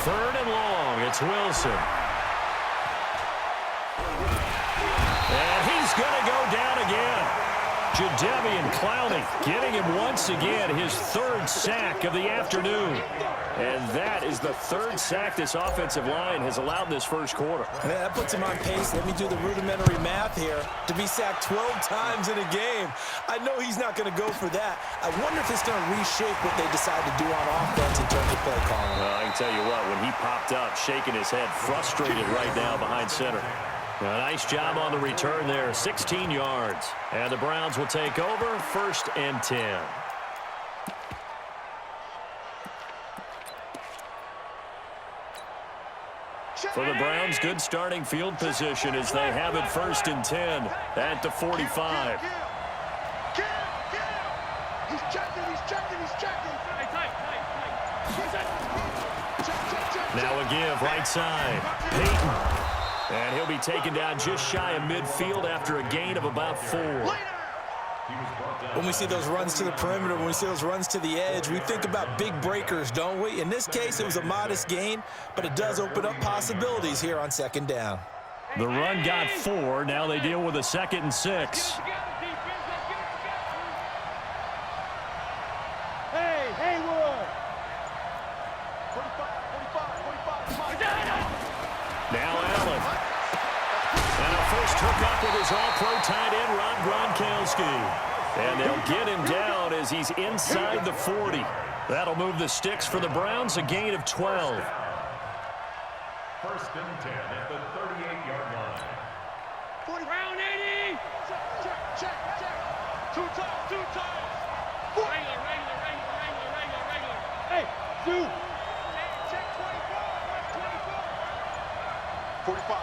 Third and long. It's Wilson. And he's going to go down again. Jadeveon Clowney getting him once again his third sack of the afternoon. And that is the third sack this offensive line has allowed this first quarter. Man, that puts him on pace. Let me do the rudimentary math here. To be sacked 12 times in a game, I know he's not going to go for that. I wonder if it's going to reshape what they decide to do on offense in terms of play calling. Well, I can tell you what, when he popped up, shaking his head, frustrated right now behind center. A nice job on the return there, 16 yards. And the Browns will take over, 1st and 10. For the Browns, good starting field position as they have it 1st and 10 at the 45. He's checking. Now a give, right side. Peyton. And he'll be taken down just shy of midfield after a gain of about 4. When we see those runs to the perimeter, when we see those runs to the edge, we think about big breakers, don't we? In this case, it was a modest gain, but it does open up possibilities here on 2nd down. The run got 4. Now they deal with a 2nd and 6. Now Allen. And a first hookup with his all-pro tight end, Rob Gronkowski. And they'll get him down as he's inside the 40. That'll move the sticks for the Browns, a gain of 12. 1st and 10 at the 38-yard line. 40. Round 80. Check. 2 times. Regular. Hey, shoot. Check 45.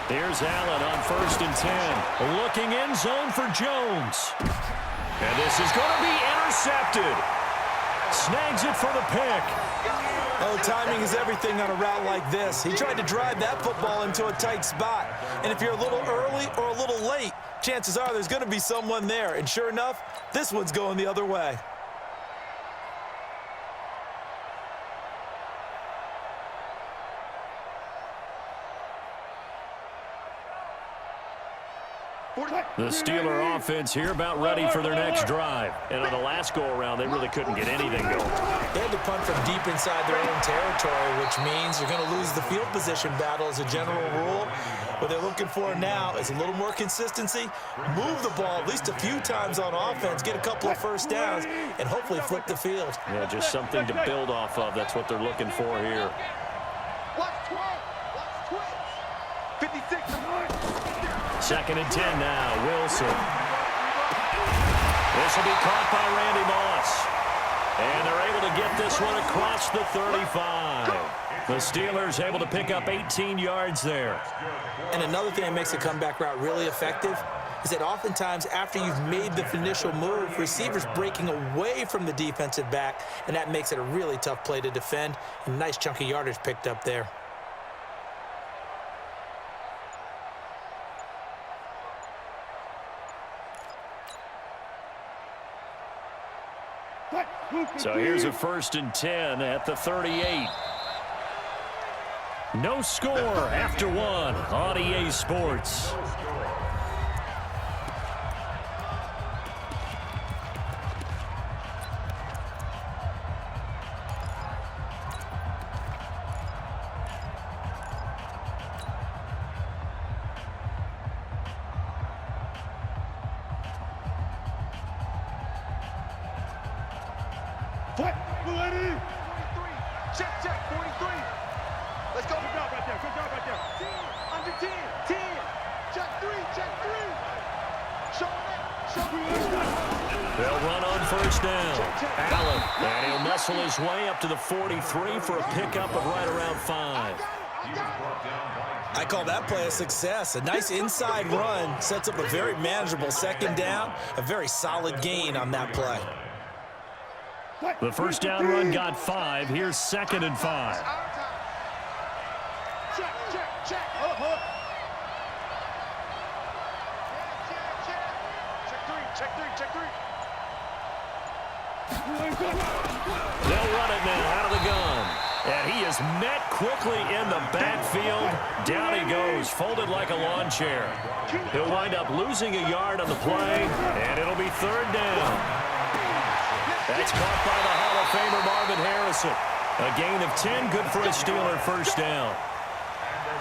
Here's Allen on 1st and 10. Looking end zone for Jones. And this is going to be intercepted. Snags it for the pick. Oh, timing is everything on a route like this. He tried to drive that football into a tight spot. And if you're a little early or a little late, chances are there's going to be someone there. And sure enough, this one's going the other way. The Steeler offense here about ready for their next drive. And on the last go-around, they really couldn't get anything going. They had to punt from deep inside their own territory, which means you're going to lose the field position battle as a general rule. What they're looking for now is a little more consistency, move the ball at least a few times on offense, get a couple of first downs, and hopefully flip the field. Yeah, just something to build off of. That's what they're looking for here. Watch 12. 56. 2nd and 10 now, Wilson. This will be caught by Randy Moss. And they're able to get this one across the 35. The Steelers able to pick up 18 yards there. And another thing that makes a comeback route really effective is that oftentimes after you've made the initial move, receivers breaking away from the defensive back, and that makes it a really tough play to defend. A nice chunk of yardage picked up there. So here's a 1st and 10 at the 38. No score after 1 on EA Sports. Check, 43. Let's go. Good job right there. 10, under 10. Check 3. Show it. They'll run on 1st down. Allen, and he'll muscle his way up to the 43 for a pickup of right around 5. I call that play a success. A nice inside run sets up a very manageable 2nd down, a very solid gain on that play. The 1st down run got 5. Here's 2nd and 5. Check. Check 3. They'll run it now out of the gun. is met quickly in the backfield. Down he goes, folded like a lawn chair. He'll wind up losing a yard on the play, and it'll be third down. That's caught by the Hall of Famer Marvin Harrison. A gain of 10, good for a Steeler first down.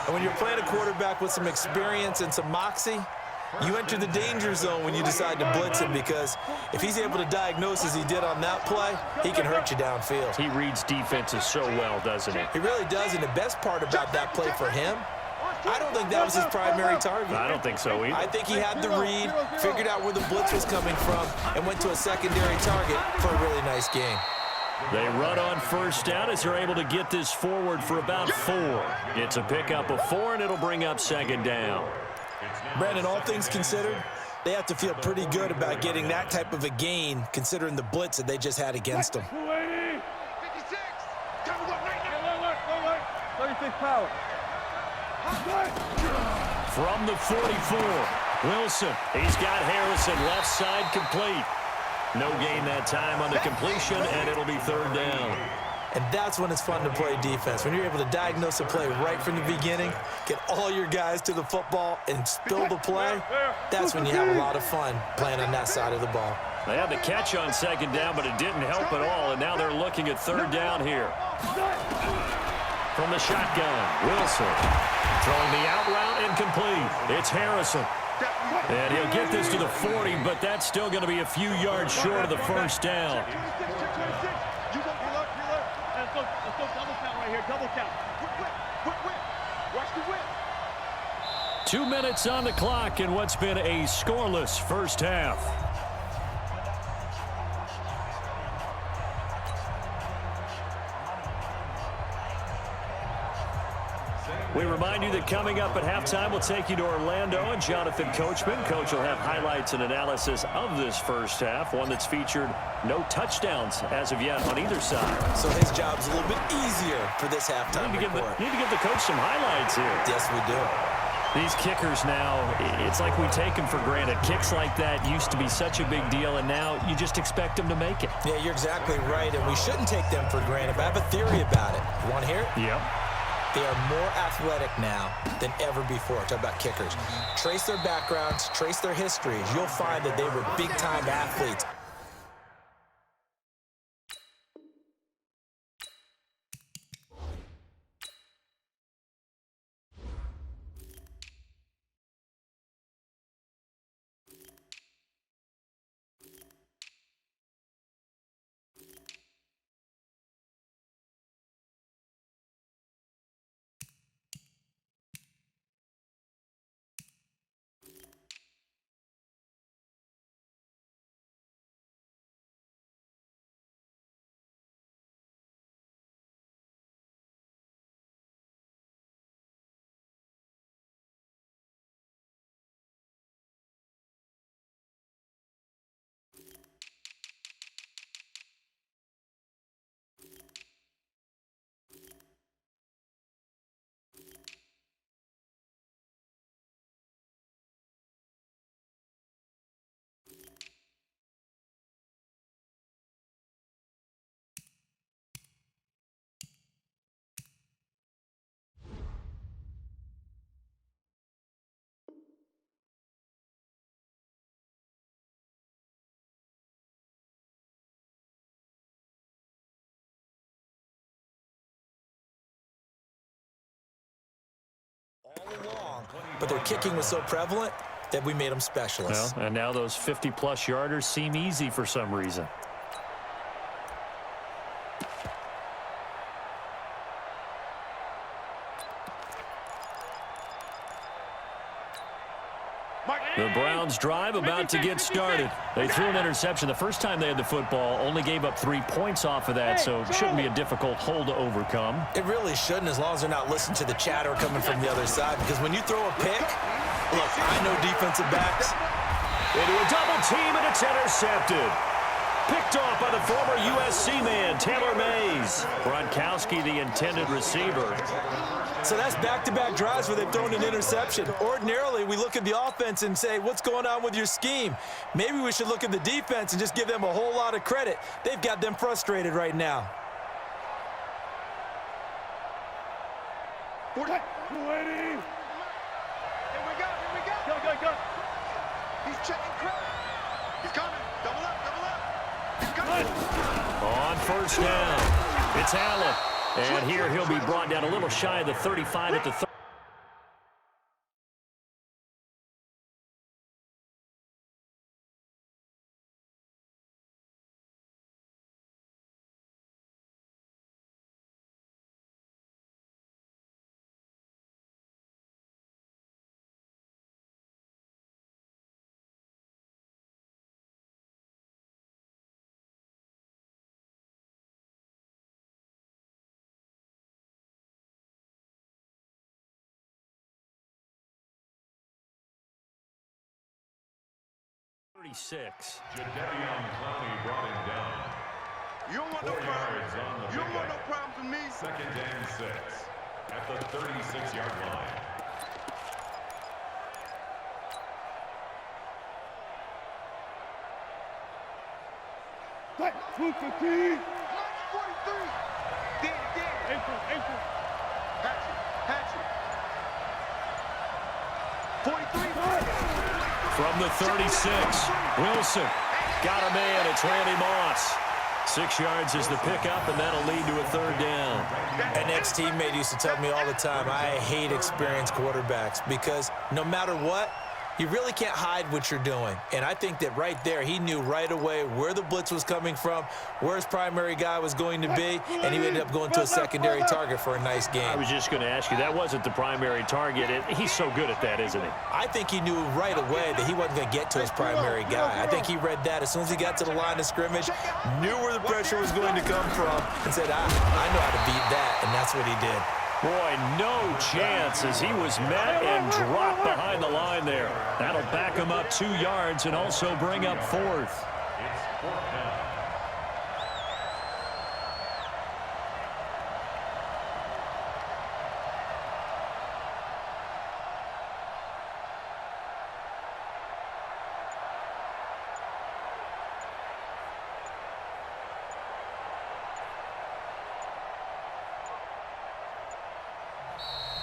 And when you're playing a quarterback with some experience and some moxie, you enter the danger zone when you decide to blitz him, because if he's able to diagnose as he did on that play, he can hurt you downfield. He reads defenses so well, doesn't he? He really does, and the best part about that play for him, I don't think that was his primary target. I don't think so either. I think he had the read, figured out where the blitz was coming from, and went to a secondary target for a really nice gain. They run on first down as they're able to get this forward for about 4. It's a pickup of 4, and it'll bring up second down. Brandon, all things considered, they have to feel pretty good about getting that type of a gain, considering the blitz that they just had against them. 56. Come on, right now. 36 power. From the 44, Wilson. He's got Harrison left side complete. No gain that time on the completion, and it'll be third down. And that's when it's fun to play defense. When you're able to diagnose a play right from the beginning, get all your guys to the football, and spill the play, that's when you have a lot of fun playing on that side of the ball. They had the catch on second down, but it didn't help at all, and now they're looking at third down here. From the shotgun, Wilson. Throwing the out route incomplete. It's Harrison. And he'll get this to the 40, but that's still going to be a few yards short of the first down. Double count right here, double count. Whip. Watch the whip. 2 minutes on the clock in what's been a scoreless first half. We remind you that coming up at halftime, we'll take you to Orlando and Jonathan Coachman. Coach will have highlights and analysis of this first half, one that's featured no touchdowns as of yet on either side. So his job's a little bit easier for this halftime Need to report. give the coach some highlights here. Yes, we do. These kickers now, it's like we take them for granted. Kicks like that used to be such a big deal, and now you just expect them to make it. Yeah, you're exactly right, and we shouldn't take them for granted, but I have a theory about it. You want to hear it? Yep. They are more athletic now than ever before. Talk about kickers. Trace their backgrounds, trace their histories. You'll find that they were big-time athletes. Along, but their kicking was so prevalent that we made them specialists. Well, and now those 50-plus yarders seem easy for some reason. The Browns drive about to get started. They threw an interception the first time they had the football, only gave up 3 points off of that, so it shouldn't be a difficult hole to overcome. It really shouldn't, as long as they're not listening to the chatter coming from the other side, because when you throw a pick, look, I know defensive backs. Into a double team, and it's intercepted. Picked off by the former USC man, Taylor Mays. Gronkowski, the intended receiver. So that's back-to-back drives where they've thrown an interception. Ordinarily, we look at the offense and say, what's going on with your scheme? Maybe we should look at the defense and just give them a whole lot of credit. They've got them frustrated right now. 40. Here we go. Go. He's checking crowd. He's coming. Double up. He's coming. On first down, it's Allen. And here he'll be brought down a little shy of the 35 at the 30. Jadeveon Clowney brought him down. You don't want no 4 problems. yards on the You don't want no pickup. problems with me. Second and 6 at the 36-yard line. Line 43. Danny. April. Hatchet. 43. From the 36, Wilson got a man. It's Randy Moss. 6 yards is the pickup, and that'll lead to a third down. An ex-teammate used to tell me all the time, I hate experienced quarterbacks because no matter what, you really can't hide what you're doing. And I think that right there, he knew right away where the blitz was coming from, where his primary guy was going to be, and he ended up going to a secondary target for a nice I game. was just going to ask you, that wasn't the primary target. He's so good at that, isn't he? I think he knew right away that he wasn't going to get to his primary guy. I think he read that as soon as he got to the line of scrimmage, knew where the pressure was going to come from, and said, I know how to beat that, and that's what he did. Boy, no chance as he was met and dropped behind the line there. That'll back him up 2 yards and also bring up fourth. It's 4th down.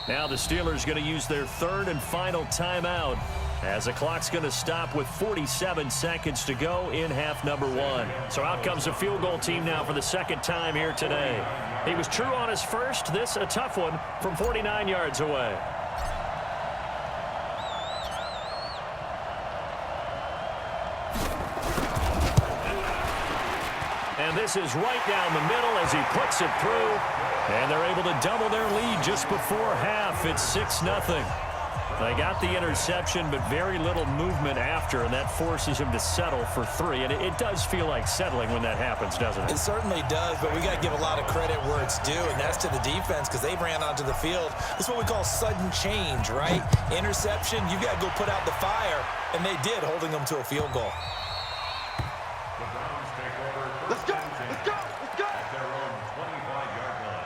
Now the Steelers going to use their third and final timeout as the clock's going to stop with 47 seconds to go in half number 1. So out comes the field goal team now for the second time here today. He was true on his first. This a tough one from 49 yards away. And this is right down the middle as he puts it through. And they're able to double their lead just before half. It's 6-0. They got the interception, but very little movement after, and that forces him to settle for 3. And it does feel like settling when that happens, doesn't it? It certainly does, but we got to give a lot of credit where it's due, and that's to the defense because they ran onto the field. This is what we call sudden change, right? Interception, you got to go put out the fire, and they did, holding them to a field goal. The Browns take over. Let's go. At their own 25-yard line.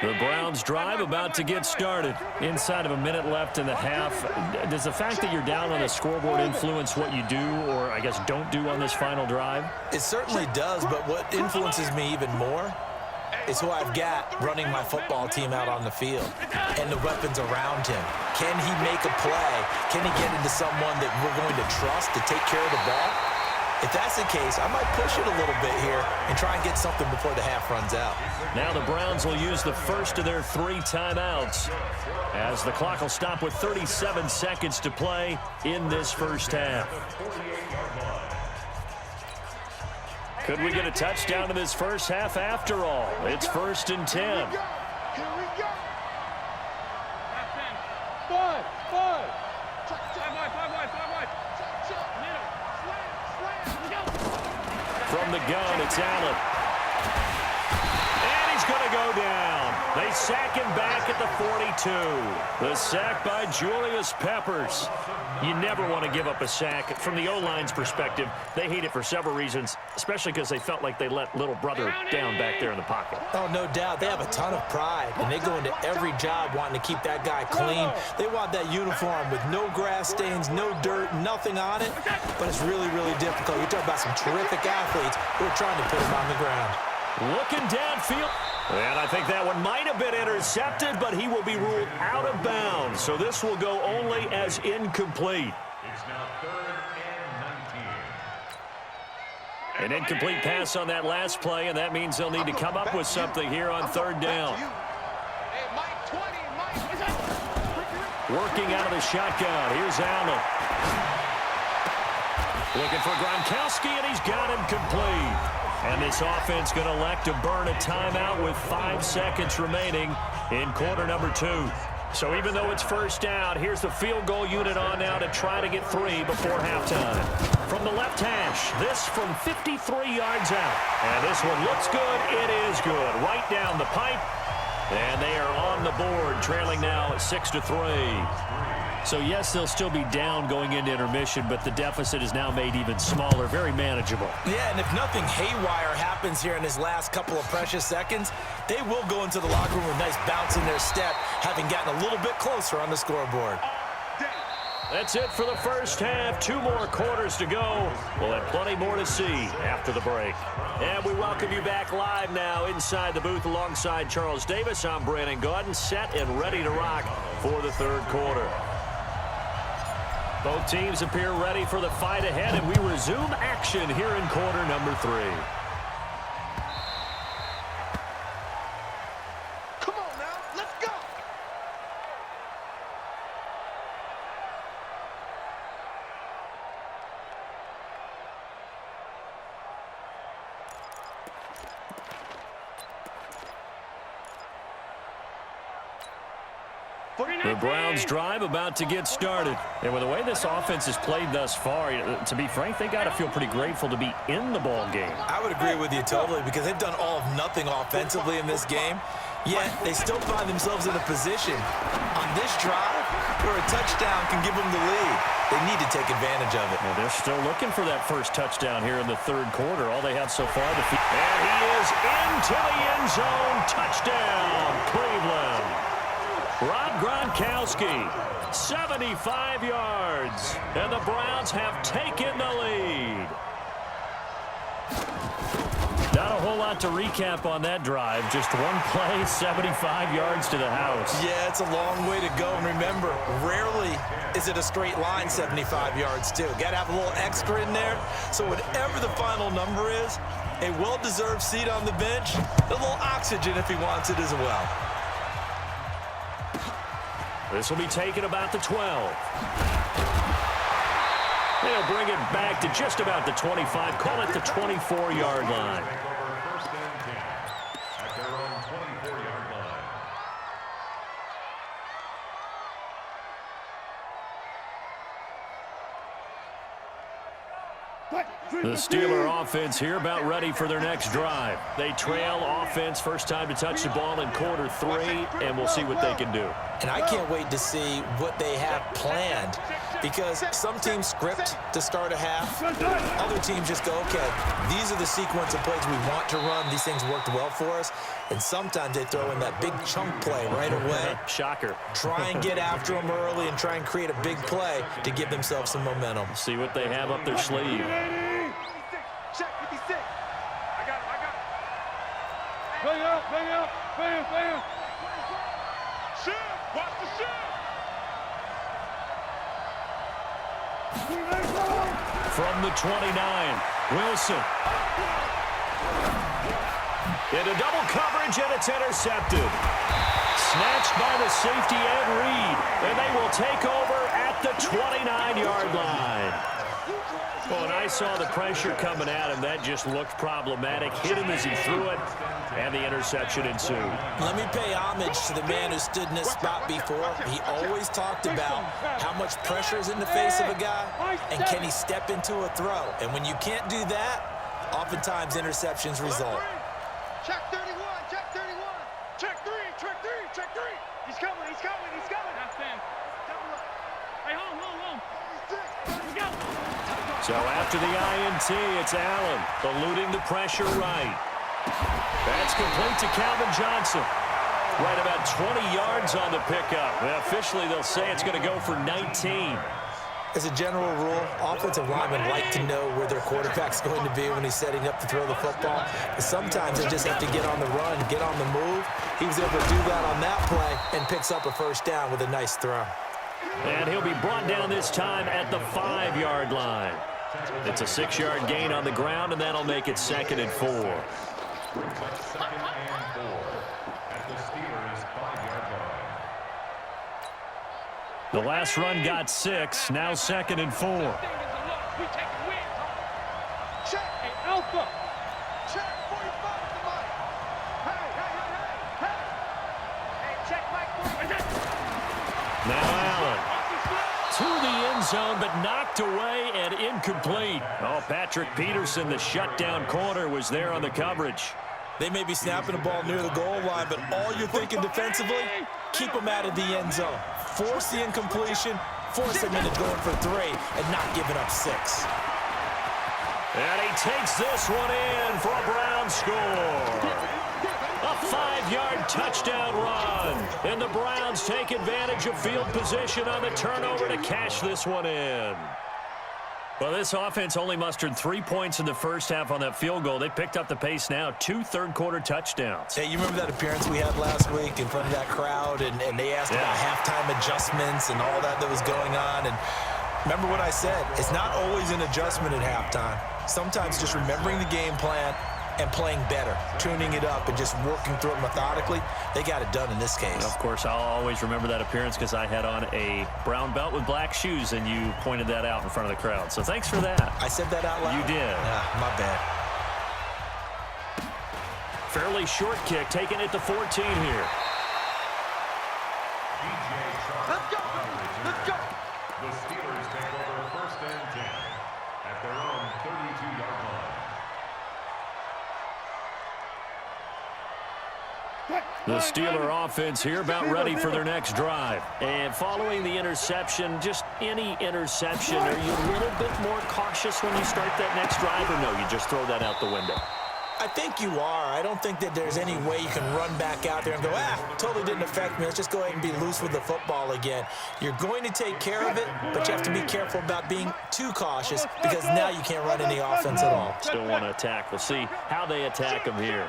The Browns drive about to get started. Inside of a minute left in the half. Does the fact that you're down on the scoreboard influence what you do, or I guess don't do on this final drive? It certainly does, but what influences me even more is who I've got running my football team out on the field and the weapons around him. Can he make a play? Can he get into someone that we're going to trust to take care of the ball? If that's the case, I might push it a little bit here and try and get something before the half runs out. Now the Browns will use the first of their 3 timeouts as the clock will stop with 37 seconds to play in this first half. Could we get a touchdown in this first half after all? It's 1st and 10. Here we go. 5. From the gun, it's Allen. And he's going to go down. They sack him back at the 42. The sack by Julius Peppers. You never want to give up a sack. From the O-line's perspective, they hate it for several reasons, especially because they felt like they let little brother down back there in the pocket. Oh, no doubt. They have a ton of pride, and they go into every job wanting to keep that guy clean. They want that uniform with no grass stains, no dirt, nothing on it. But it's really, really difficult. You're talking about some terrific athletes who are trying to put him on the ground. Looking downfield. And I think that one might have been intercepted, but he will be ruled out of bounds. So this will go only as incomplete. It's now 3rd and 19. An incomplete pass on that last play, and that means they'll need to come up with something here on 3rd down. Working out of the shotgun. Here's Allen. Looking for Gronkowski, and he's got him complete. And this offense going to elect to burn a timeout with 5 seconds remaining in quarter number 2. So even though it's first down, here's the field goal unit on now to try to get 3 before halftime. From the left hash, this from 53 yards out. And this one looks good. It is good. Right down the pipe. And they are on the board, trailing now at 6-3. So, yes, they'll still be down going into intermission, but the deficit is now made even smaller, very manageable. Yeah, and if nothing haywire happens here in his last couple of precious seconds, they will go into the locker room with a nice bounce in their step, having gotten a little bit closer on the scoreboard. That's it for the first half. 2 more quarters to go. We'll have plenty more to see after the break. And we welcome you back live now inside the booth alongside Charles Davis. I'm Brandon Gaudin, set and ready to rock for the 3rd quarter. Both teams appear ready for the fight ahead, and we resume action here in quarter number 3. Come on now, let's go. The Browns drive about to get started. And with the way this offense has played thus far, to be frank, they got to feel pretty grateful to be in the ball game. I would agree with you totally, because they've done all of nothing offensively in this game, yet they still find themselves in a position on this drive where a touchdown can give them the lead. They need to take advantage of it. Well, they're still looking for that first touchdown here in the 3rd quarter. All they have so far. And he is into the end zone. Touchdown, Cleveland. Rob Gronkowski, 75 yards, and the Browns have taken the lead. Not a whole lot to recap on that drive. Just one play, 75 yards to the house. Yeah, it's a long way to go. And remember, rarely is it a straight line 75 yards, too. Got to have a little extra in there. So whatever the final number is, a well-deserved seat on the bench, a little oxygen if he wants it as well. This will be taken about the 12. They'll bring it back to just about the 25. Call it the 24-yard line. First and 10 at their own 24-yard line. The Steeler offense here about ready for their next drive. They trail offense, first time to touch the ball in quarter 3, and we'll see what they can do. And I can't wait to see what they have planned, because some teams script to start a half. Other teams just go, okay, these are the sequence of plays we want to run. These things worked well for us. And sometimes they throw in that big chunk play right away. Shocker. Try and get after them early and try and create a big play to give themselves some momentum. See what they have up their sleeve. Check 56. I got it. Bang out, bang, bang. Shift, watch the shift. From the 29, Wilson. Into double coverage, and it's intercepted. Snatched by the safety Ed Reed, and they will take over at the 29-yard line. Well, when I saw the pressure coming at him, that just looked problematic. Hit him as he threw it, and the interception ensued. Let me pay homage to the man who stood in this spot before. He always talked about how much pressure is in the face of a guy, and can he step into a throw. And when you can't do that, oftentimes interceptions result. Check 31, check 31. Check 3, check 3. He's coming, he's coming, he's coming. That's in. Double up. Hey, home. Let's go. So after the INT, it's Allen eluding the pressure right. That's complete to Calvin Johnson. Right about 20 yards on the pickup. And officially, they'll say it's going to go for 19. As a general rule, offensive linemen like to know where their quarterback's going to be when he's setting up to throw the football. But sometimes they just have to get on the run, get on the move. He was able to do that on that play and picks up a first down with a nice throw. And he'll be brought down this time at the 5-yard line. It's a 6-yard gain on the ground, and that'll make it 2nd and 4. The last run got 6, now 2nd and 4. Check. Hey, Alpha. Check 45 to Mike. Hey. Hey, check Mike. Now Allen to the end zone, but knocked away and incomplete. Oh, Patrick Peterson, the shutdown corner, was there on the coverage. They may be snapping the ball near the goal line, but all you're thinking defensively, keep them out of the end zone. Force the incompletion, force them into going for 3, and not giving up 6. And he takes this one in for a Brown score. A 5-yard touchdown run. And the Browns take advantage of field position on the turnover to cash this one in. Well, this offense only mustered 3 points in the first half on that field goal. They picked up the pace now, 2 third-quarter touchdowns. Hey, you remember that appearance we had last week in front of that crowd, and they asked about halftime adjustments and all that was going on. And remember what I said, it's not always an adjustment at halftime. Sometimes just remembering the game plan and playing better, tuning it up and just working through it methodically. They got it done in this case. Of course, I'll always remember that appearance because I had on a brown belt with black shoes, and you pointed that out in front of the crowd. So thanks for that. I said that out loud? You did. My bad. Fairly short kick, taking it to 14 here. Let's go. The Steelers take over 1st and 10 at their own 32-yard line. The Steeler offense here about ready for their next drive. And following the interception, just any interception, are you a little bit more cautious when you start that next drive, or no, you just throw that out the window? I think you are. I don't think that there's any way you can run back out there and go, totally didn't affect me. Let's just go ahead and be loose with the football again. You're going to take care of it, but you have to be careful about being too cautious because now you can't run any offense at all. Still want to attack. We'll see how they attack him here.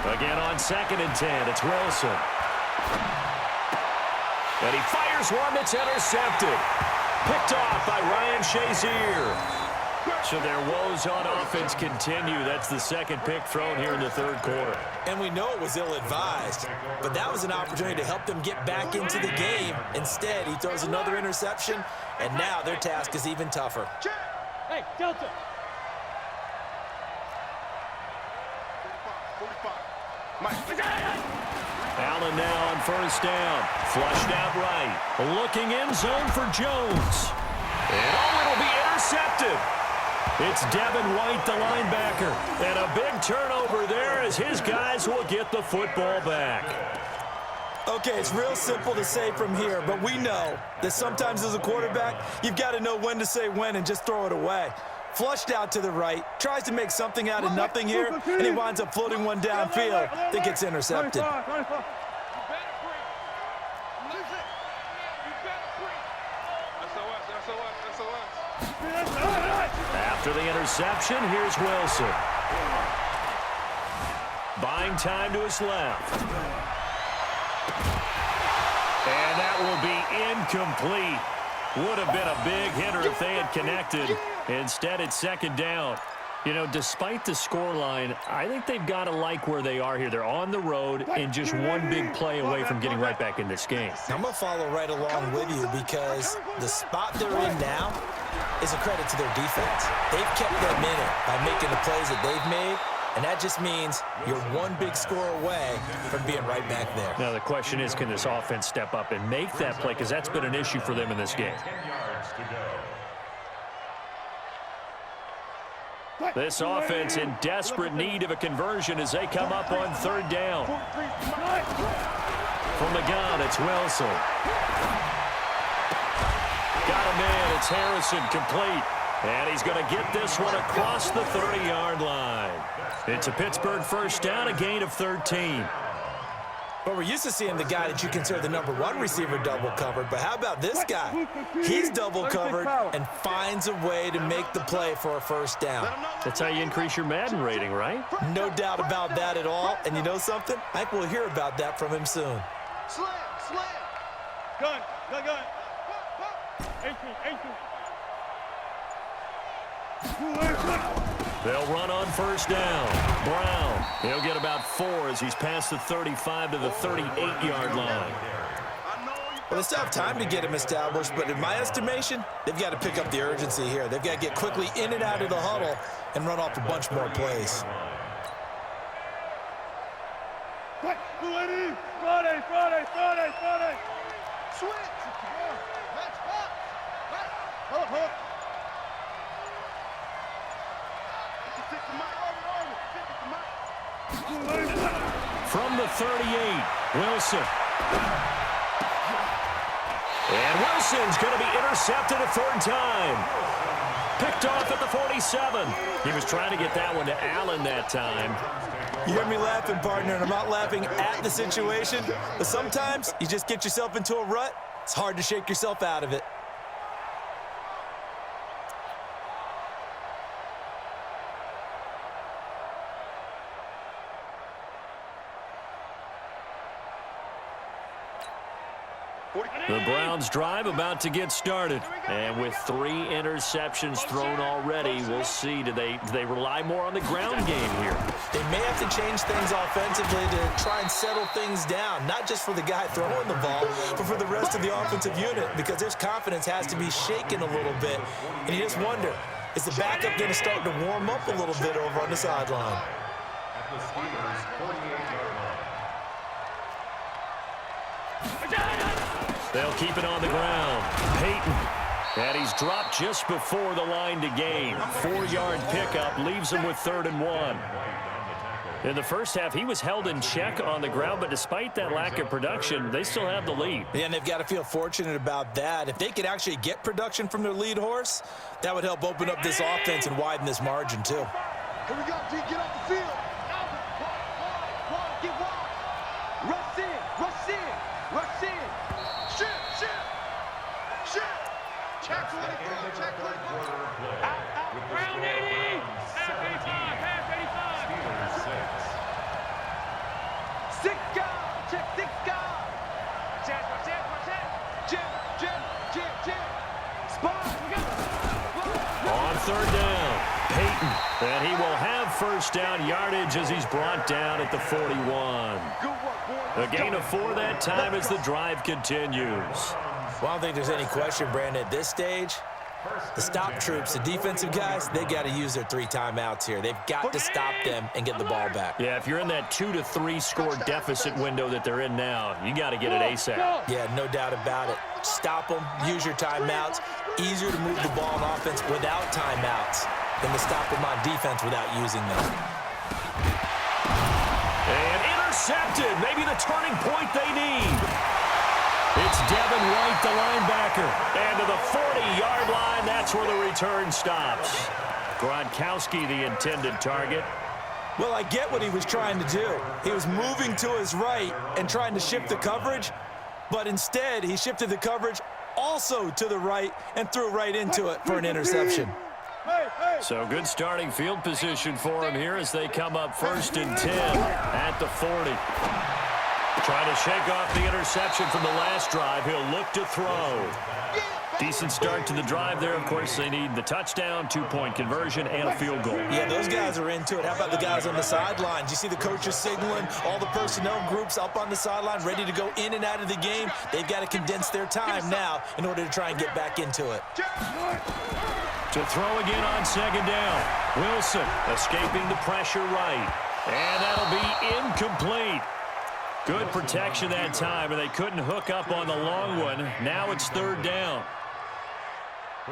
Again on 2nd and 10, it's Wilson. And he fires one that's intercepted. Picked off by Ryan Shazier. So their woes on offense continue. That's the 2nd pick thrown here in the 3rd quarter. And we know it was ill-advised, but that was an opportunity to help them get back into the game. Instead, he throws another interception, and now their task is even tougher. Hey, Delta. 45. Allen now on 1st down. Flushed out right. Looking end zone for Jones. And it'll be intercepted. It's Devin White, the linebacker. And a big turnover there as his guys will get the football back. Okay, it's real simple to say from here, but we know that sometimes as a quarterback, you've got to know when to say when and just throw it away. Flushed out to the right, tries to make something out of nothing here, and he winds up floating one downfield that gets intercepted. After the interception, here's Wilson. Buying time to his left. And that will be incomplete. Would have been a big hitter if they had connected. Instead, it's 2nd down. You know, despite the scoreline, I think they've got to like where they are here. They're on the road and just one big play away from getting right back in this game. I'm going to follow right along with you because the spot they're in now is a credit to their defense. They've kept them in it by making the plays that they've made, and that just means you're one big score away from being right back there. Now, the question is, can this offense step up and make that play? Because that's been an issue for them in this game. 10 yards to go. This offense in desperate need of a conversion as they come up on third down. From the gun, it's Wilson. Got a man, it's Harrison, complete. And he's going to get this one across the 30-yard line. It's a Pittsburgh first down, a gain of 13. Well, we're used to seeing the guy that you consider the #1 receiver double covered, but how about this guy? He's double covered and finds a way to make the play for a first down. That's how you increase your Madden rating, right? No doubt about that at all. And you know something? I think we'll hear about that from him soon. Slam, slam. Gun. 18. They'll run on first down. Brown, he'll get about 4 as he's past the 35 to the 38-yard line. Well, they still have time to get him established, but in my estimation, they've got to pick up the urgency here. They've got to get quickly in and out of the huddle and run off a bunch more plays. Friday. Switch. Match up. From the 38, Wilson. And Wilson's going to be intercepted a third time. Picked off at the 47. He was trying to get that one to Allen that time. You hear me laughing, partner, and I'm not laughing at the situation, but sometimes you just get yourself into a rut. It's hard to shake yourself out of it. The Browns drive about to get started. And with 3 interceptions thrown already, we'll see. Do they rely more on the ground game here? They may have to change things offensively to try and settle things down, not just for the guy throwing the ball, but for the rest of the offensive unit, because their confidence has to be shaken a little bit. And you just wonder, is the backup going to start to warm up a little bit over on the sideline? At the Steelers' 48-yard line. They'll keep it on the ground. Peyton. And he's dropped just before the line to gain. 4-yard pickup leaves him with 3rd and 1. In the first half, he was held in check on the ground, but despite that lack of production, they still have the lead. Yeah, and they've got to feel fortunate about that. If they could actually get production from their lead horse, that would help open up this offense and widen this margin, too. Here we go, D. Get off the field. Get wide. Rush in. Shoot. Check 24. Out. Round 80. Half 85. Steelers 6. 6 guard. Check 6 guard. Check. Spot. On 3rd down, Peyton. And he will have first down yardage as he's brought down at the 41. A gain of 4 that time as the drive continues. Well, I don't think there's any question, Brandon, at this stage, the stop troops, the defensive guys, they got to use their 3 timeouts here. They've got to stop them and get the ball back. Yeah, if you're in that 2 to 3 score deficit window that they're in now, you got to get it ASAP. Yeah, no doubt about it. Stop them, use your timeouts. Easier to move the ball on offense without timeouts than to stop them on defense without using them. And intercepted, maybe the turning point they need. It's Devin White, the linebacker. And to the 40-yard line, that's where the return stops. Gronkowski, the intended target. Well, I get what he was trying to do. He was moving to his right and trying to shift the coverage, but instead he shifted the coverage also to the right and threw right into it for an interception. So good starting field position for him here as they come up 1st and 10 at the 40. Trying to shake off the interception from the last drive. He'll look to throw. Decent start to the drive there. Of course, they need the touchdown, 2-point conversion, and a field goal. Yeah, those guys are into it. How about the guys on the sidelines? You see the coaches signaling, all the personnel groups up on the sideline ready to go in and out of the game. They've got to condense their time now in order to try and get back into it. To throw again on 2nd down. Wilson escaping the pressure right. And that'll be incomplete. Good protection that time, and they couldn't hook up on the long one. Now it's 3rd down.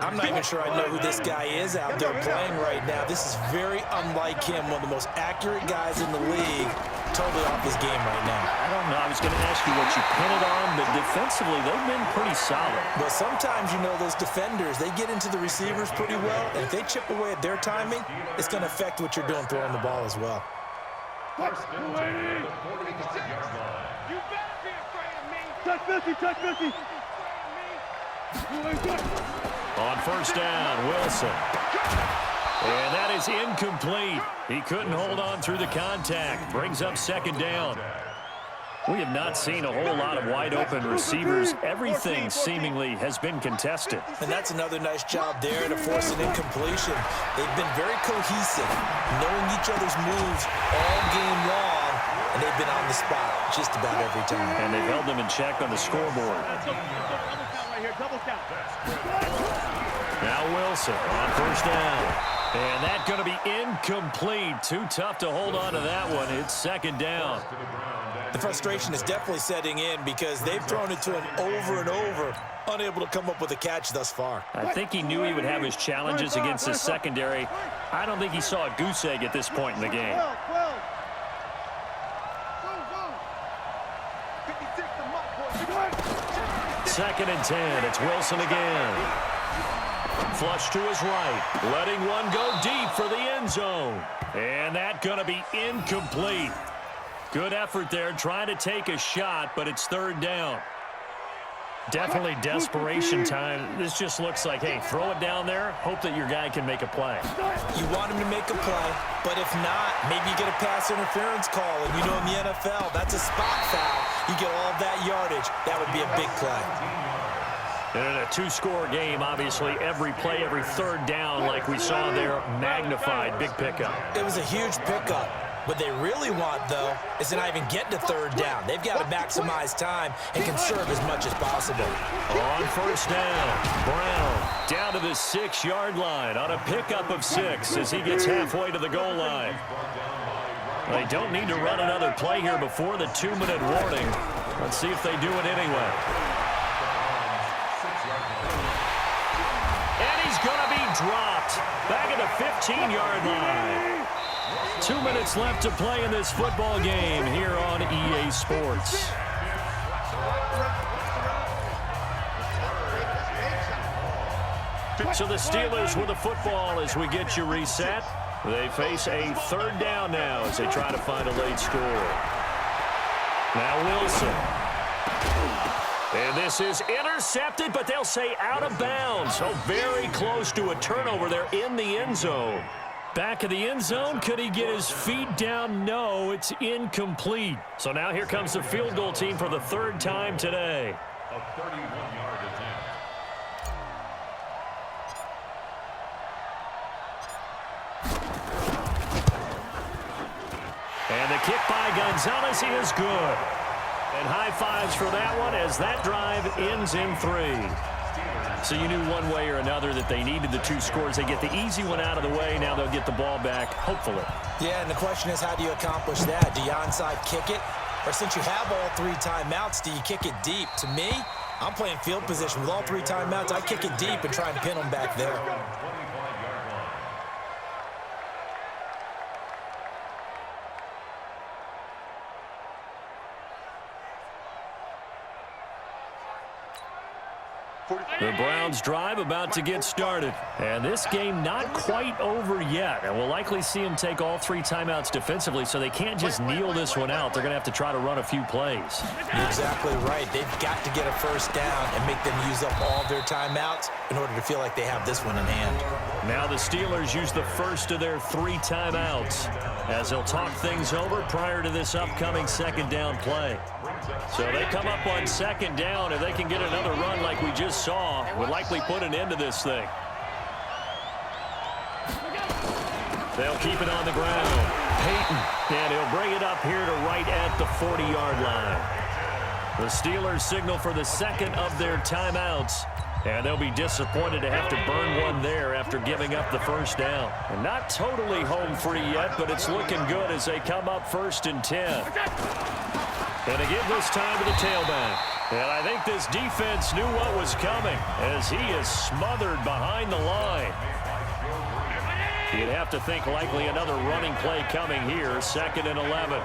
I'm not even sure I know who this guy is out there playing right now. This is very unlike him, one of the most accurate guys in the league. Totally off his game right now. I don't know. I was going to ask you what you pin it on, but defensively, they've been pretty solid. But sometimes, you know, those defenders, they get into the receivers pretty well, and if they chip away at their timing, it's going to affect what you're doing throwing the ball as well. First and 10 at the 45-yard line. You better be afraid of me. Touch 50, touch 50. On first down, Wilson. And that is incomplete. He couldn't hold on through the contact. Brings up second down. We have not seen a whole lot of wide-open receivers. Everything seemingly has been contested. And that's another nice job there to force an incompletion. They've been very cohesive, knowing each other's moves all game long, and they've been on the spot just about every time. And they've held them in check on the scoreboard. Double count. Now Wilson on first down. And that's going to be incomplete. Too tough to hold on to that one. It's second down. The frustration is definitely setting in because they've thrown it to him over and over, unable to come up with a catch thus far. I think he knew he would have his challenges against his secondary. I don't think he saw a goose egg at this point in the game. 2nd and 10. It's Wilson again. Flush to his right. Letting one go deep for the end zone. And that's going to be incomplete. Good effort there, trying to take a shot, but it's third down. Definitely desperation time. This just looks like, hey, throw it down there, hope that your guy can make a play. You want him to make a play, but if not, maybe you get a pass interference call. And you know in the NFL, that's a spot foul. You get all that yardage. That would be a big play. And in a two-score game, obviously, every play, every third down, like we saw there, magnified, big pickup. It was a huge pickup. What they really want, though, is to not even get to third down. They've got to maximize time and conserve as much as possible. On first down, Brown down to the 6-yard line on a pickup of 6 as he gets halfway to the goal line. They don't need to run another play here before the 2-minute warning. Let's see if they do it anyway. And he's going to be dropped back at the 15-yard line. 2 minutes left to play in this football game here on EA Sports. So the Steelers with the football as we get you reset. They face a third down now as they try to find a late score. Now Wilson. And this is intercepted, but they'll say out of bounds. So very close to a turnover there in the end zone. Back of the end zone, could he get his feet down? No, it's incomplete. So now here comes the field goal team for the third time today. A 31-yard attempt. And the kick by Gonzalez is good. And high fives for that one as that drive ends in 3. So you knew one way or another that they needed the 2 scores. They get the easy one out of the way. Now they'll get the ball back, hopefully. Yeah, and the question is, how do you accomplish that? Do you onside kick it? Or since you have all 3 timeouts, do you kick it deep? To me, I'm playing field position. With all 3 timeouts, I kick it deep and try and pin them back there. The Browns drive about to get started. And this game not quite over yet. And we'll likely see them take all 3 timeouts defensively, so they can't just kneel this one out. They're going to have to try to run a few plays. You're exactly right. They've got to get a first down and make them use up all their timeouts in order to feel like they have this one in hand. Now the Steelers use the first of their 3 timeouts as they'll talk things over prior to this upcoming second down play. So they come up on second down. If they can get another run like we just saw, would likely put an end to this thing. They'll keep it on the ground. Peyton, and he'll bring it up here to right at the 40-yard line. The Steelers signal for the second of their timeouts, and they'll be disappointed to have to burn one there after giving up the first down. And not totally home free yet, but it's looking good as they come up 1st and 10. And they give this time to the tailback. And I think this defense knew what was coming as he is smothered behind the line. You'd have to think likely another running play coming here, 2nd and 11.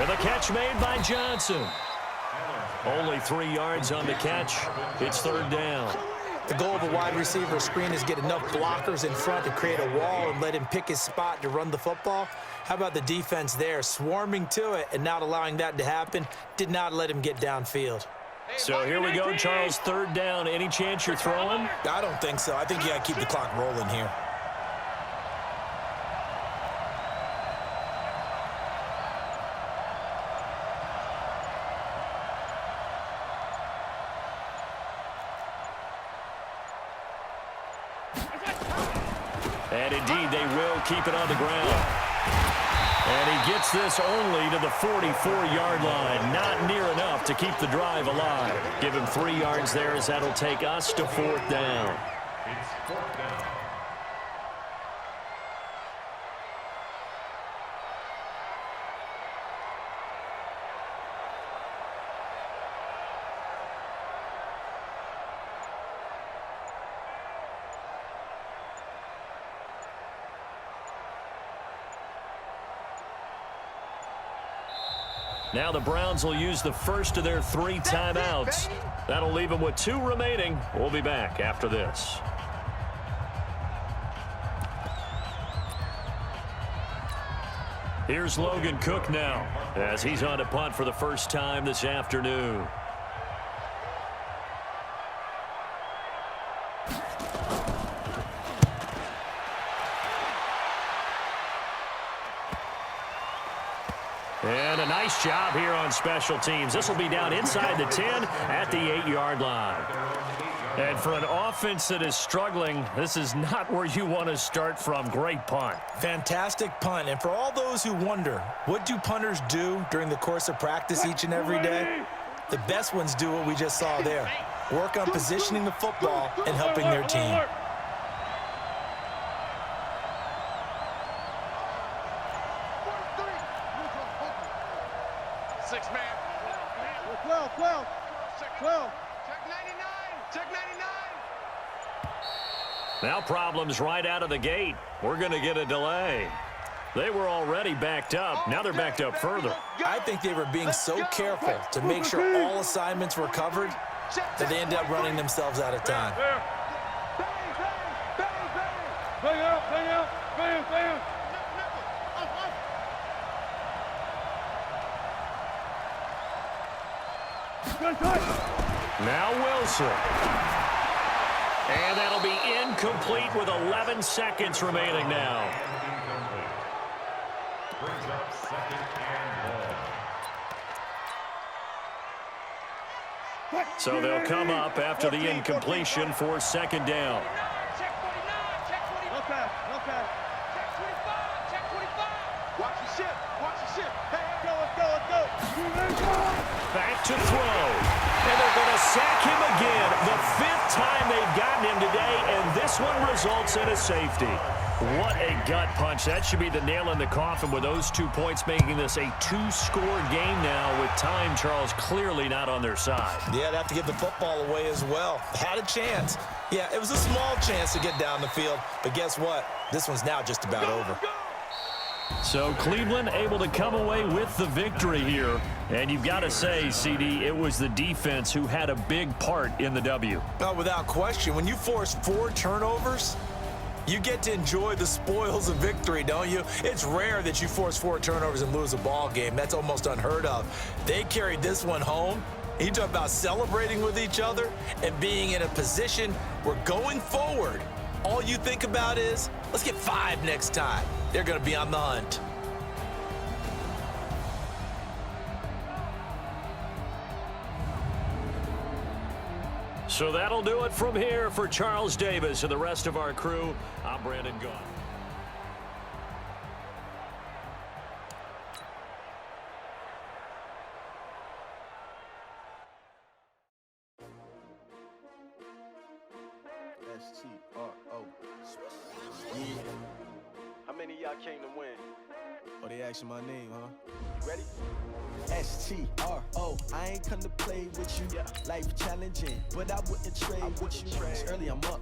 And the catch made by Johnson. Only 3 yards on the catch. It's 3rd down. The goal of a wide receiver screen is get enough blockers in front to create a wall and let him pick his spot to run the football. How about the defense there, swarming to it and not allowing that to happen? Did not let him get downfield. So here we go, Charles, 3rd down. Any chance you're throwing? I don't think so. I think you got to keep the clock rolling here. And indeed, they will keep it on the ground. And he gets this only to the 44-yard line. Not near enough to keep the drive alive. Give him 3 yards there as that'll take us to 4th down. It's 4th down. Now the Browns will use the first of their 3 timeouts. That'll leave them with 2 remaining. We'll be back after this. Here's Logan Cook now as he's on to punt for the first time this afternoon. And a nice job here on special teams. This will be down inside the 10 at the 8-yard line. And for an offense that is struggling, this is not where you want to start from. Great punt. Fantastic punt. And for all those who wonder, what do punters do during the course of practice each and every day? The best ones do what we just saw there. Work on positioning the football and helping their team. 6-man. 12. Check 99. Check 99. Now problems right out of the gate. We're going to get a delay. They were already backed up. Now they're backed up further. I think they were being so careful to make sure all assignments were covered that they ended up running themselves out of time. Bang out. Bam. Now Wilson. And that'll be incomplete with 11 seconds remaining now. Brings up 2nd and 1. So they'll come up after the incompletion for 2nd down. Check 49. No pass. Check 25. Check 25. Watch the ship. Hey, Let's go. Back to throw. And they're going to sack him again. The 5th time they've gotten him today, and this one results in a safety. What a gut punch. That should be the nail in the coffin with those 2 points, making this a 2-score game now with time, Charles, clearly not on their side. Yeah, they have to give the football away as well. Had a chance. Yeah, it was a small chance to get down the field, but guess what? This one's now just about over. So Cleveland able to come away with the victory here. And you've got to say, CD, it was the defense who had a big part in the W. Oh, without question. When you force 4 turnovers, you get to enjoy the spoils of victory, don't you? It's rare that you force 4 turnovers and lose a ball game. That's almost unheard of. They carried this one home. You talk about celebrating with each other and being in a position where going forward, all you think about is, let's get 5 next time. They're going to be on the hunt. So that'll do it from here for Charles Davis and the rest of our crew. I'm Brandon Gaughan. S-T-R-O. Yeah. How many of y'all came to win? Oh, they asking my name, huh? Ready? STRO, I ain't come to play with you. Life challenging, but I wouldn't trade with you. It's early, I'm up.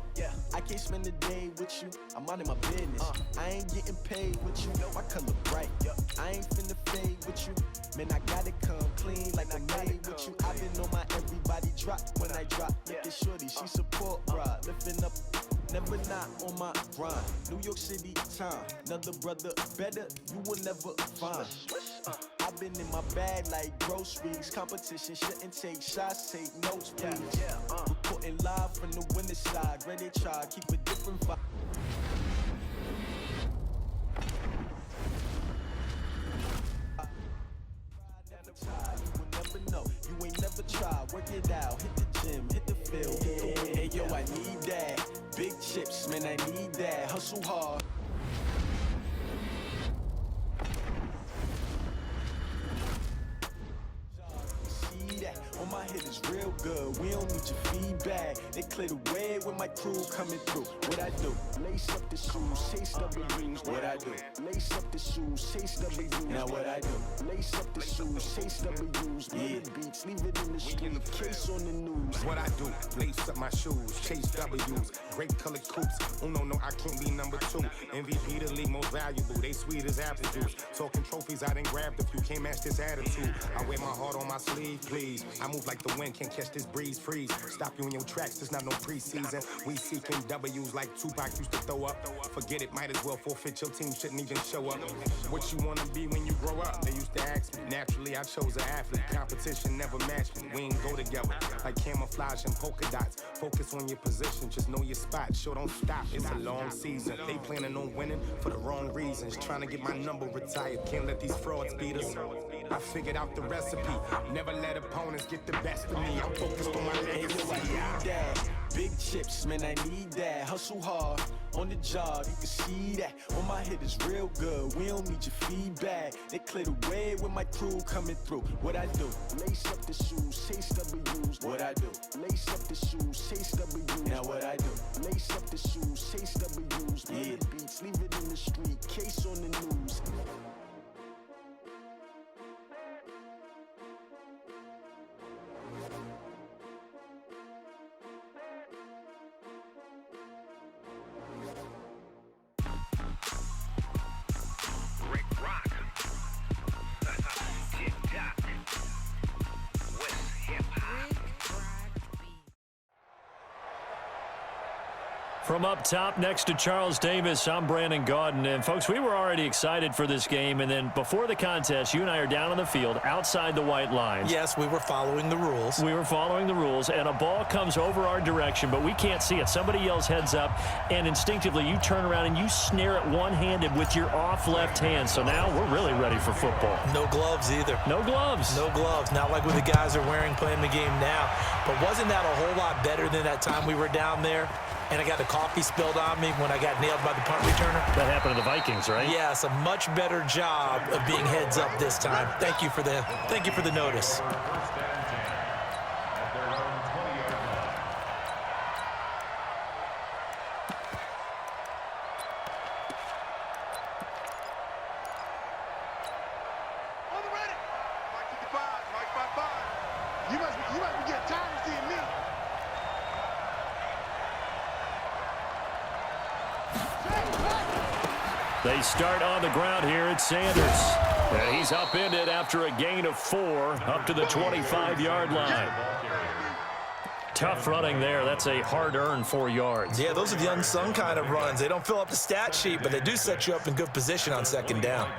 I can't spend the day with you. I'm out of my business. I ain't getting paid with you. My color bright. I ain't finna fade with you. Man, I gotta come clean like I made with you. I've been on my everybody drop when I drop. Look at shorty, she support rod. Lifting up, never not on my grind. New York City time, another brother better, you will never find. I've been in my bag like groceries. Competition shouldn't take shots, take notes, please. Reporting live from the winning side. Ready to try, keep a different vibe. You will never know, you ain't never tried. Work it out, hit the gym, hit the field, hit the win. Hey yo, I need that. Big chips, man, I need that. Hustle hard. On my head is real good, we don't need your feedback. They clear the way when my crew coming through. What I do? Lace up the shoes, chase W's. What I do? Lace up the shoes, chase W's. Now what I do? Lace up the shoes, chase W's. Yeah, beats, leave it in the street, case on the news. What I do? Lace up my shoes, chase W's. Great colored coops. Oh no, I can't be number 2. MVP the league most valuable. They sweet as apple juice. Talking trophies, I done grabbed a few. Can't match this attitude. I wear my heart on my sleeve, please. I move like the wind, can't catch this breeze, freeze. Stop you in your tracks, there's not no preseason. We seeking W's like Tupac used to throw up. Forget it, might as well forfeit, your team shouldn't even show up. What you wanna be when you grow up? They used to ask me. Naturally, I chose an athlete. Competition never matched me. We ain't go together like camouflage and polka dots. Focus on your position, just know your spot. Sure, don't stop, it's a long season. They planning on winning for the wrong reasons. Trying to get my number retired, can't let these frauds beat us. I figured out the recipe. Never let opponents get the best of me. I'm focused on my legacy. I need that. Big chips, man, I need that. Hustle hard on the job, you can see that. On my head is real good, we don't need your feedback. They clear the way when my crew coming through. What I do? Lace up the shoes, chase W's. What I do? Lace up the shoes, chase W's. Now what I do? Lace up the shoes, chase W's. Yeah, beats, leave it in the street, case on the news. From up top next to Charles Davis, I'm Brandon Gaudin. And, folks, we were already excited for this game. And then before the contest, you and I are down on the field outside the white lines. Yes, we were following the rules. We were following the rules, and a ball comes over our direction, but we can't see it. Somebody yells heads up, and instinctively you turn around and you snare it one-handed with your off left hand. So now we're really ready for football. No gloves either. No gloves. No gloves. Not like what the guys are wearing playing the game now. But wasn't that a whole lot better than that time we were down there? And I got the coffee spilled on me when I got nailed by the punt returner. That happened to the Vikings, right? Yes, a much better job of being heads up this time. Thank you for the notice. On the ready. Mike 55, Mike 55. You must be getting tired of seeing me. They start on the ground here at Sanders. And he's upended after a gain of 4 up to the 25-yard line. Tough running there. That's a hard-earned 4 yards. Yeah, those are the unsung kind of runs. They don't fill up the stat sheet, but they do set you up in good position on second down.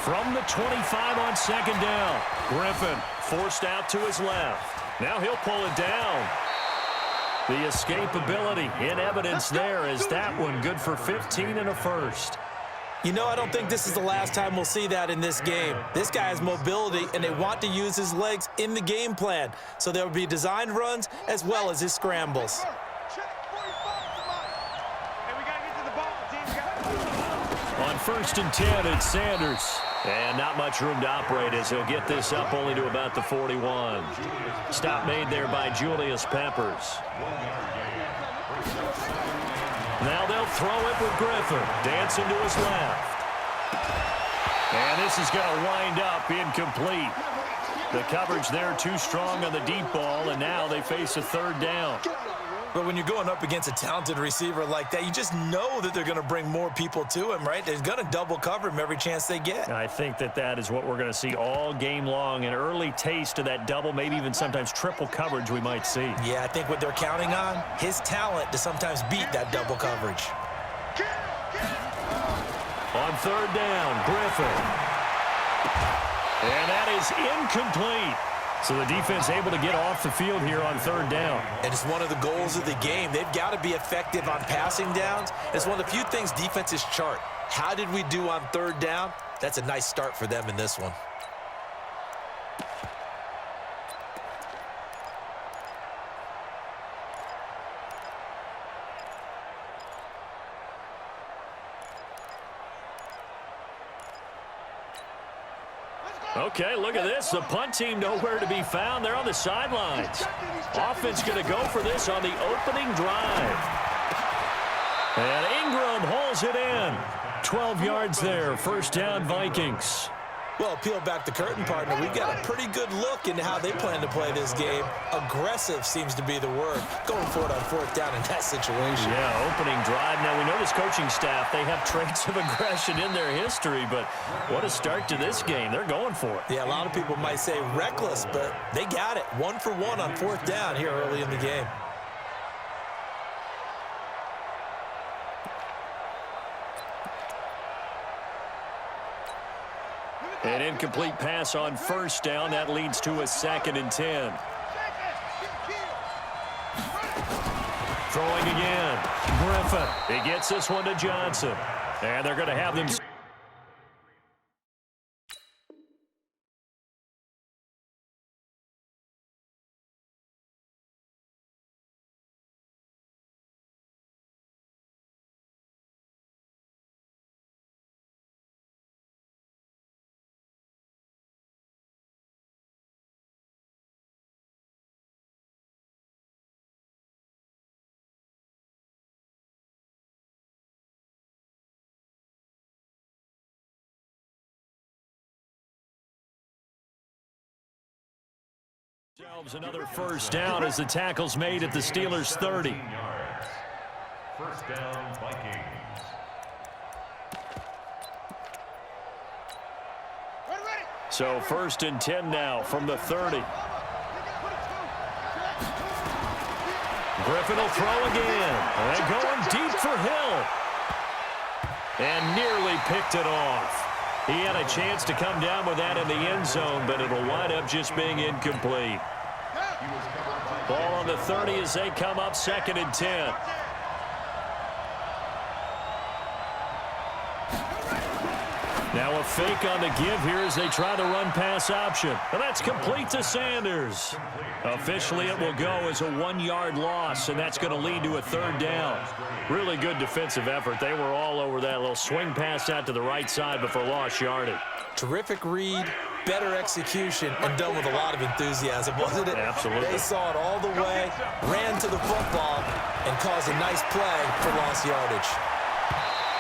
From the 25 on second down, Griffin forced out to his left. Now he'll pull it down. The escapability in evidence there is that one good for 15 and a first. You know, I don't think this is the last time we'll see that in this game. This guy has mobility, and they want to use his legs in the game plan. So there will be designed runs as well as his scrambles. On 1st and 10, it's Sanders. And not much room to operate as he'll get this up only to about the 41. Stop made there by Julius Peppers. Now they'll throw it with Griffin. Dancing to his left. And this is going to wind up incomplete. The coverage there too strong on the deep ball, and now they face a third down. But when you're going up against a talented receiver like that, you just know that they're going to bring more people to him, right? They're going to double cover him every chance they get. I think that is what we're going to see all game long, an early taste of that double, maybe even sometimes triple coverage we might see. Yeah, I think what they're counting on, his talent to sometimes beat that double coverage. On third down, Griffin. And that is incomplete. So the defense able to get off the field here on third down. And it's one of the goals of the game. They've got to be effective on passing downs. It's one of the few things defenses chart. How did we do on third down? That's a nice start for them in this one. Okay, look at this. The punt team nowhere to be found. They're on the sidelines. Offense going to go for this on the opening drive. And Ingram holds it in. 12 yards there. First down, Vikings. Well, peel back the curtain, partner. We've got a pretty good look into how they plan to play this game. Aggressive seems to be the word. Going for it on fourth down in that situation. Yeah, opening drive. Now, we know this coaching staff, they have traits of aggression in their history, but what a start to this game. They're going for it. Yeah, a lot of people might say reckless, but they got it. 1 for 1 on fourth down here early in the game. An incomplete pass on first down. That leads to a 2nd and 10. Throwing again. Griffin. He gets this one to Johnson. And they're going to have them. Another first down as the tackle's made at the Steelers' 30. First down, Vikings. So 1st and 10 now from the 30. Griffin will throw again. And going deep for Hill. And nearly picked it off. He had a chance to come down with that in the end zone, but it'll wind up just being incomplete. Ball on the 30 as they come up 2nd and 10. Now a fake on the give here as they try the run-pass option. And that's complete to Sanders. Officially, it will go as a 1-yard loss, and that's going to lead to a third down. Really good defensive effort. They were all over that little swing pass out to the right side, but for lost yardage. Terrific read, better execution, and done with a lot of enthusiasm, wasn't it? Absolutely. They saw it all the way, ran to the football, and caused a nice play for lost yardage.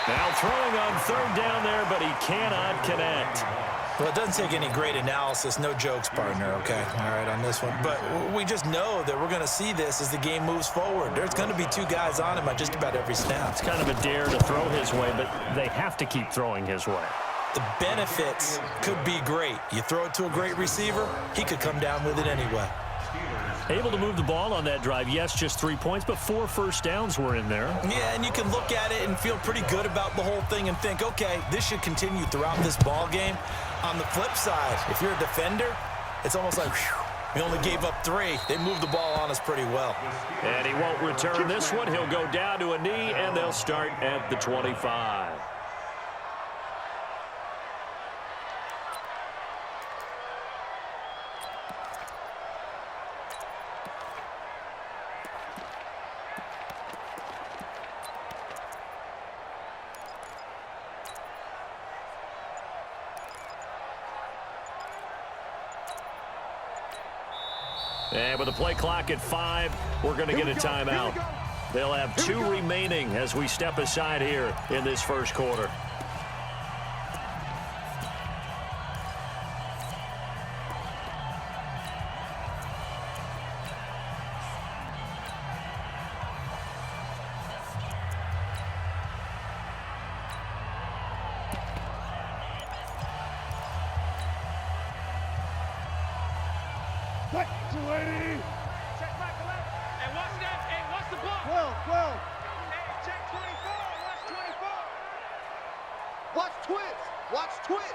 Now throwing on third down there, but he cannot connect. Well, it doesn't take any great analysis, no jokes, partner, okay? All right, on this one. But we just know that we're going to see this as the game moves forward. There's going to be 2 guys on him at just about every snap. It's kind of a dare to throw his way, but they have to keep throwing his way. The benefits could be great. You throw it to a great receiver, he could come down with it anyway. Able to move the ball on that drive. Yes, just 3 points, but 4 first downs were in there. Yeah, and you can look at it and feel pretty good about the whole thing and think, okay, this should continue throughout this ball game. On the flip side, if you're a defender, it's almost like, whew, we only gave up 3. They moved the ball on us pretty well. And he won't return this one. He'll go down to a knee, and they'll start at the 25. And with the play clock at 5, we're going to get a timeout. They'll have 2 remaining as we step aside here in this first quarter. Check Michael out. Hey, watch that. Hey, watch the ball. 12. Hey, check 24. Watch 24. Watch twits.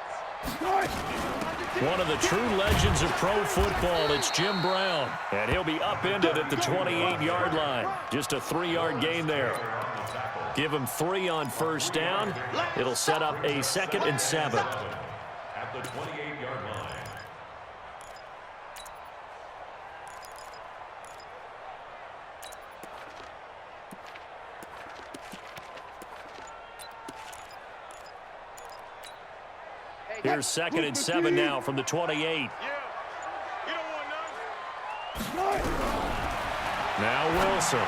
One of the true legends of pro football, it's Jim Brown. And he'll be upended at the 28-yard line. Just a 3-yard gain there. Give him 3 on first down. It'll set up a 2nd and 7. At the 28-yard line. Here's 2nd and 7 now from the 28. Yeah. You don't want none. Now Wilson.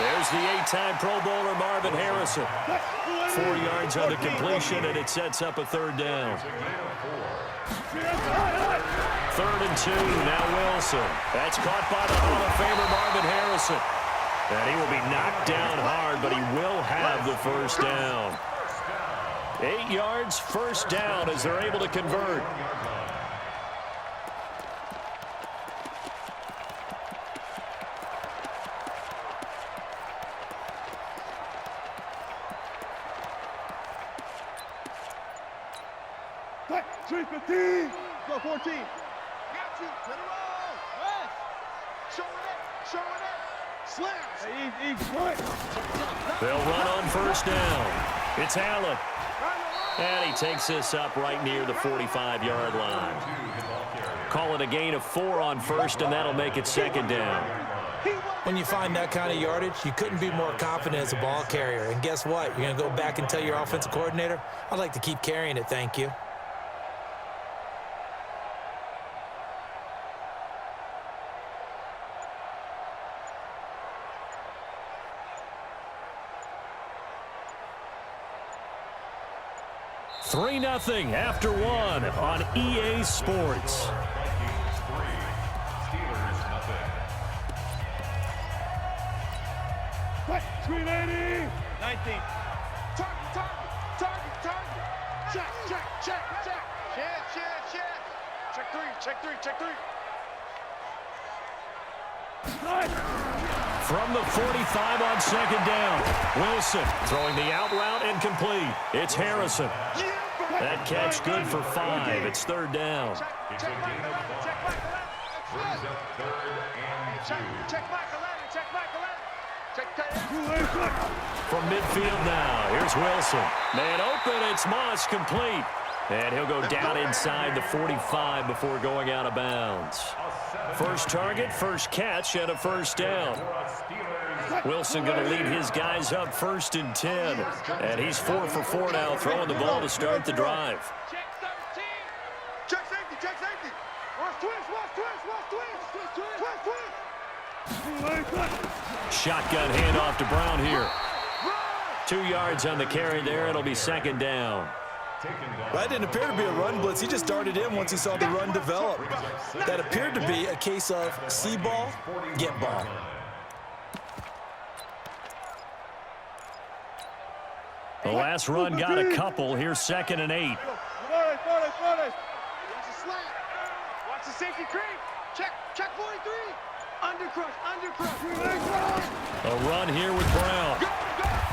There's the 8-time Pro Bowler Marvin Harrison. 4 yards on the completion, and it sets up a 3rd down. 3rd and 2, now Wilson. That's caught by the Hall of Famer Marvin Harrison. And he will be knocked down hard, but he will have the first down. 8 yards, first down as they're able to convert. Go 14. Got you. Let it roll. Yes. Show it. Slams. Hey, easy, right. They'll run on first down. It's Allen. And he takes this up right near the 45-yard line. Call it a gain of 4 on first, and that'll make it 2nd down. When you find that kind of yardage, you couldn't be more confident as a ball carrier. And guess what? You're going to go back and tell your offensive coordinator, I'd like to keep carrying it, thank you. Three 3-0 after 1 on EA Sports. Vikings 3, Steelers 0. 380. 19. Target. Check. Check 3. From the 45 on 2nd down. Wilson throwing the out route and complete. It's Harrison. That catch good for 5. It's 3rd down. It's a gain of 5. Brings up 3rd and 2. Check Michael Allen. Check From midfield now, here's Wilson. Man open, it's Moss, complete. And he'll go down inside the 45 before going out of bounds. First target, first catch, and a first down. Wilson going to lead his guys up 1st and 10. And he's 4 for 4 now, throwing the ball to start the drive. Check safety. Watch twist. Shotgun handoff to Brown here. 2 yards on the carry there. It'll be 2nd down. That didn't appear to be a run blitz. He just darted in once he saw the run develop. That appeared to be a case of see ball, get ball. The last run got a couple. Here's 2nd and 8. Watch Watch the slant. Watch the safety creep. Check 43. Undercrush. A run here with Brown. Go.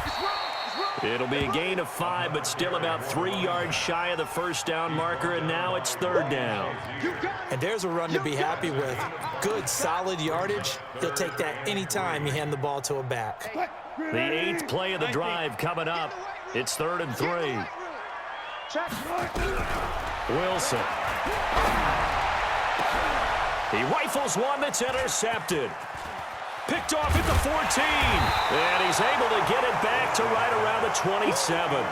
It's wrong. It'll be a gain of 5, but still about 3 yards shy of the first down marker, and now it's 3rd down. And there's a run to be happy with. Good, solid yardage. He'll take that anytime you hand the ball to a back. The 8th play of the drive coming up. It's 3rd and 3. Wilson. He rifles one that's intercepted. Picked off at the 14. And he's able to get it back to right around the 27.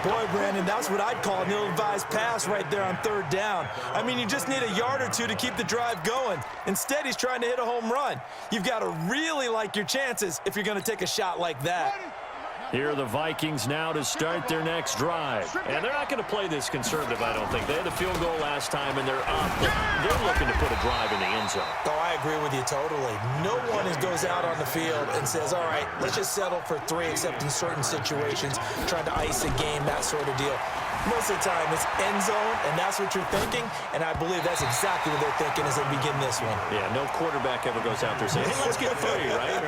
Boy, Brandon, that's what I'd call an ill-advised pass right there on third down. I mean, you just need a yard or two to keep the drive going. Instead, he's trying to hit a home run. You've got to really like your chances if you're going to take a shot like that. Here are the Vikings now to start their next drive. And they're not going to play this conservative, I don't think. They had the field goal last time, and they're up. They're looking to put a drive in the end zone. Oh, I agree with you totally. No one goes out on the field and says, all right, let's just settle for 3, except in certain situations, trying to ice a game, that sort of deal. Most of the time, it's end zone, and that's what you're thinking, and I believe that's exactly what they're thinking as they begin this one. Yeah, no quarterback ever goes out there saying, hey, let's get free, right?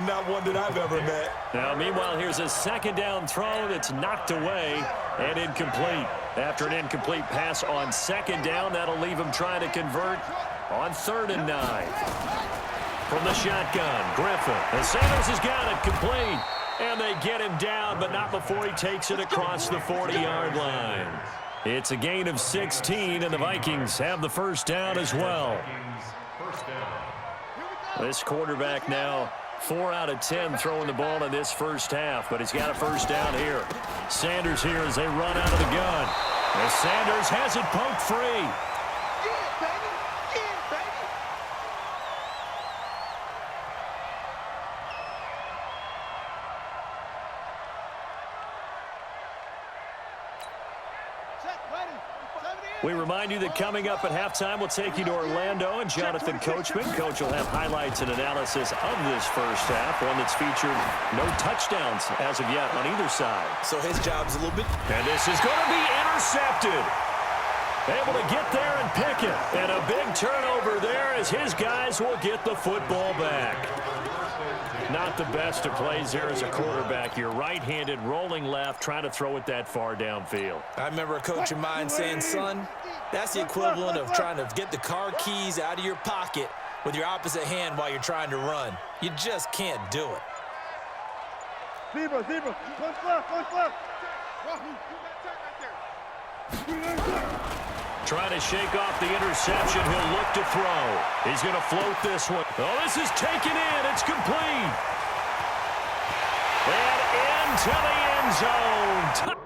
Not one that I've ever met. Now, meanwhile, here's a second down throw that's knocked away and incomplete. After an incomplete pass on second down, that'll leave him trying to convert on 3rd and 9. From the shotgun, Griffin. And Sanders has got it complete. And they get him down, but not before he takes it across the 40-yard line. It's a gain of 16, and the Vikings have the first down as well. This quarterback now 4 out of 10 throwing the ball in this first half, but he's got a first down here. Sanders here as they run out of the gun. And Sanders has it poked free. We remind you that coming up at halftime, we'll take you to Orlando and Jonathan Coachman. Coach will have highlights and analysis of this first half, one that's featured no touchdowns as of yet on either side. So his job's a little bit... And this is going to be intercepted. Able to get there and pick it. And a big turnover there as his guys will get the football back. Not the best of plays there as a quarterback. You're right-handed, rolling left, trying to throw it that far downfield. I remember a coach of mine saying, son, that's the equivalent of trying to get the car keys out of your pocket with your opposite hand while you're trying to run. You just can't do it. Zebra. One left. Trying to shake off the interception. He'll look to throw. He's going to float this one. Oh, this is taken in. It's complete. And into the end zone.